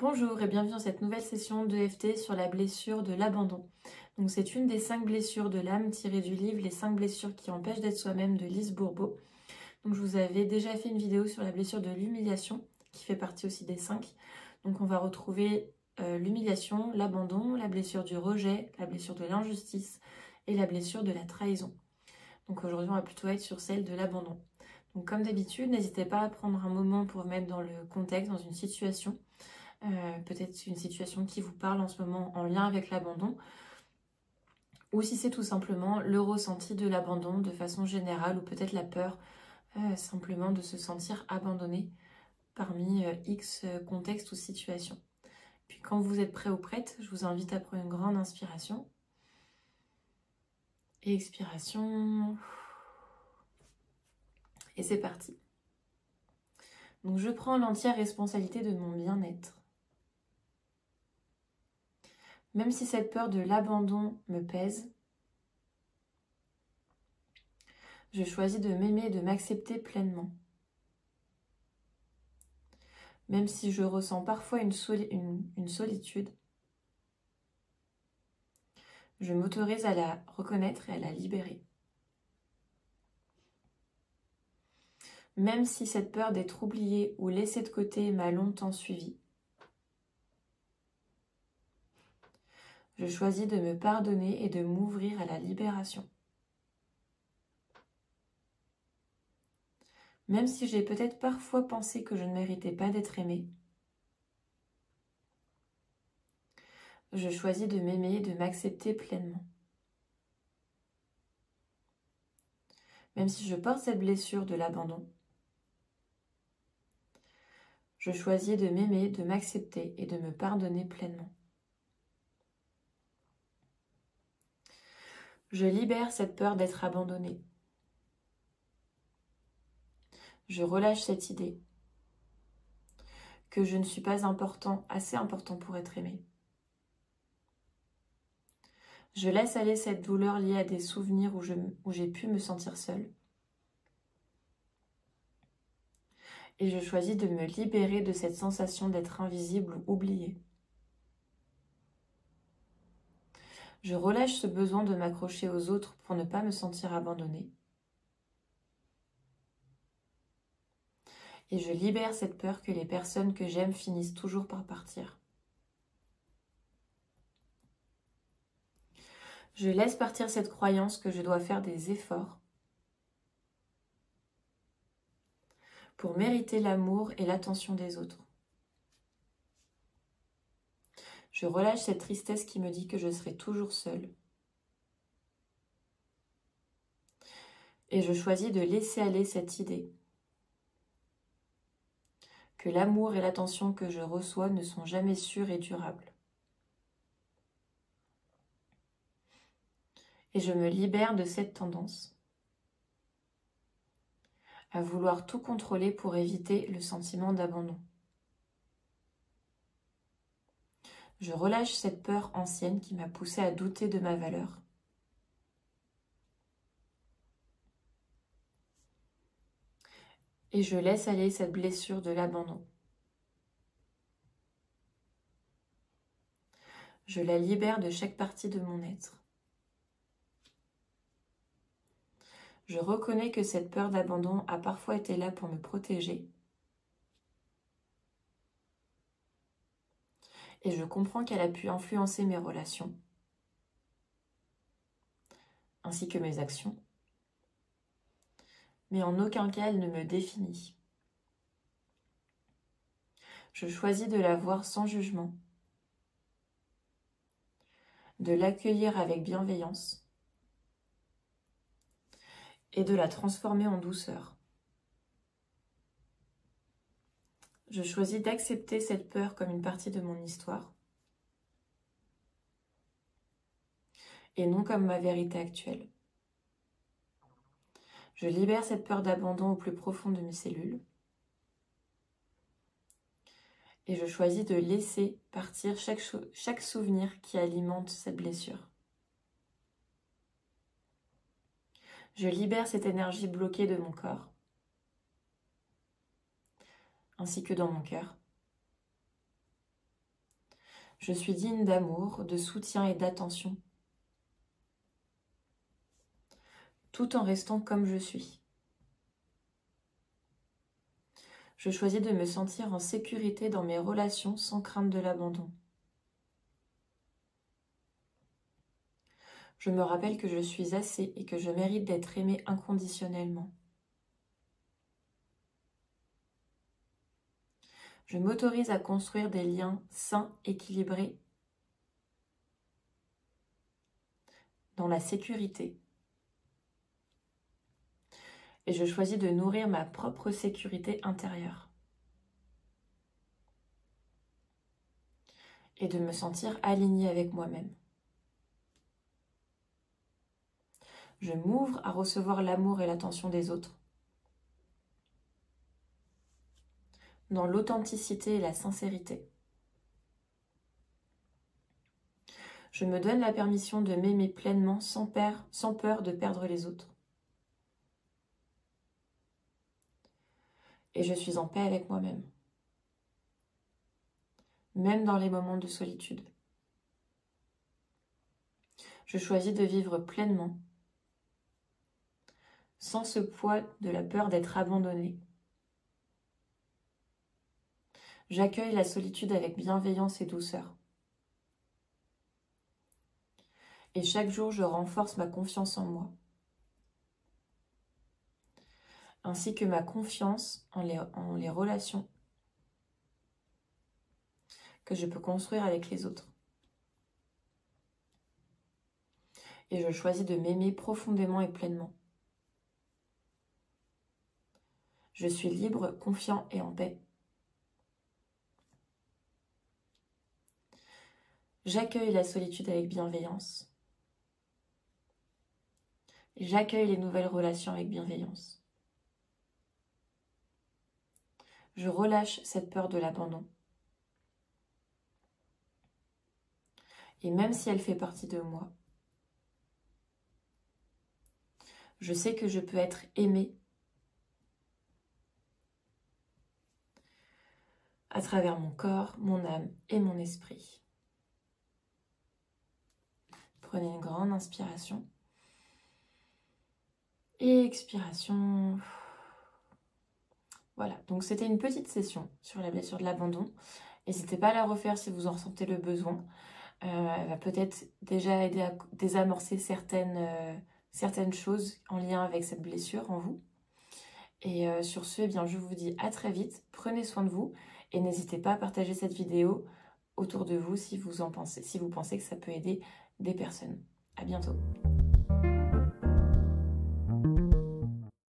Bonjour et bienvenue dans cette nouvelle session d'EFT sur la blessure de l'abandon. Donc c'est une des 5 blessures de l'âme tirées du livre Les 5 blessures qui empêchent d'être soi-même de Lise Bourbeau. Donc je vous avais déjà fait une vidéo sur la blessure de l'humiliation qui fait partie aussi des 5. Donc on va retrouver l'humiliation, l'abandon, la blessure du rejet, la blessure de l'injustice et la blessure de la trahison. Donc aujourd'hui on va plutôt être sur celle de l'abandon. Donc comme d'habitude, n'hésitez pas à prendre un moment pour vous mettre dans le contexte, dans une situation. Peut-être une situation qui vous parle en ce moment en lien avec l'abandon, ou si c'est tout simplement le ressenti de l'abandon de façon générale, ou peut-être la peur simplement de se sentir abandonné parmi X contextes ou situations. Puis quand vous êtes prêt ou prête, je vous invite à prendre une grande inspiration et expiration, et c'est parti. Donc je prends l'entière responsabilité de mon bien-être. Même si cette peur de l'abandon me pèse, je choisis de m'aimer et de m'accepter pleinement. Même si je ressens parfois une solitude, je m'autorise à la reconnaître et à la libérer. Même si cette peur d'être oubliée ou laissée de côté m'a longtemps suivie, je choisis de me pardonner et de m'ouvrir à la libération. Même si j'ai peut-être parfois pensé que je ne méritais pas d'être aimée, je choisis de m'aimer et de m'accepter pleinement. Même si je porte cette blessure de l'abandon, je choisis de m'aimer, de m'accepter et de me pardonner pleinement. Je libère cette peur d'être abandonnée. Je relâche cette idée que je ne suis pas assez important pour être aimé. Je laisse aller cette douleur liée à des souvenirs où j'ai pu me sentir seule. Et je choisis de me libérer de cette sensation d'être invisible ou oubliée. Je relâche ce besoin de m'accrocher aux autres pour ne pas me sentir abandonnée. Et je libère cette peur que les personnes que j'aime finissent toujours par partir. Je laisse partir cette croyance que je dois faire des efforts pour mériter l'amour et l'attention des autres. Je relâche cette tristesse qui me dit que je serai toujours seule. Et je choisis de laisser aller cette idée que l'amour et l'attention que je reçois ne sont jamais sûrs et durables. Et je me libère de cette tendance à vouloir tout contrôler pour éviter le sentiment d'abandon. Je relâche cette peur ancienne qui m'a poussée à douter de ma valeur. Et je laisse aller cette blessure de l'abandon. Je la libère de chaque partie de mon être. Je reconnais que cette peur d'abandon a parfois été là pour me protéger. Et je comprends qu'elle a pu influencer mes relations, ainsi que mes actions. Mais en aucun cas elle ne me définit. Je choisis de la voir sans jugement, de l'accueillir avec bienveillance et de la transformer en douceur. Je choisis d'accepter cette peur comme une partie de mon histoire et non comme ma vérité actuelle. Je libère cette peur d'abandon au plus profond de mes cellules et je choisis de laisser partir chaque souvenir qui alimente cette blessure. Je libère cette énergie bloquée de mon corps, ainsi que dans mon cœur. Je suis digne d'amour, de soutien et d'attention, tout en restant comme je suis. Je choisis de me sentir en sécurité dans mes relations sans crainte de l'abandon. Je me rappelle que je suis assez et que je mérite d'être aimée inconditionnellement. Je m'autorise à construire des liens sains, équilibrés, dans la sécurité. Et je choisis de nourrir ma propre sécurité intérieure. Et de me sentir alignée avec moi-même. Je m'ouvre à recevoir l'amour et l'attention des autres. Dans l'authenticité et la sincérité. Je me donne la permission de m'aimer pleinement sans peur de perdre les autres. Et je suis en paix avec moi-même. Même dans les moments de solitude. Je choisis de vivre pleinement, sans ce poids de la peur d'être abandonnée. J'accueille la solitude avec bienveillance et douceur. Et chaque jour, je renforce ma confiance en moi, ainsi que ma confiance en les relations que je peux construire avec les autres. Et je choisis de m'aimer profondément et pleinement. Je suis libre, confiant et en paix. J'accueille la solitude avec bienveillance. J'accueille les nouvelles relations avec bienveillance. Je relâche cette peur de l'abandon. Et même si elle fait partie de moi, je sais que je peux être aimée à travers mon corps, mon âme et mon esprit. Prenez une grande inspiration. Et expiration. Voilà, donc c'était une petite session sur la blessure de l'abandon. N'hésitez pas à la refaire si vous en ressentez le besoin. Elle va peut-être déjà aider à désamorcer certaines choses en lien avec cette blessure en vous. Et sur ce, eh bien, je vous dis à très vite. Prenez soin de vous et n'hésitez pas à partager cette vidéo autour de vous si vous pensez que ça peut aider des personnes. À bientôt.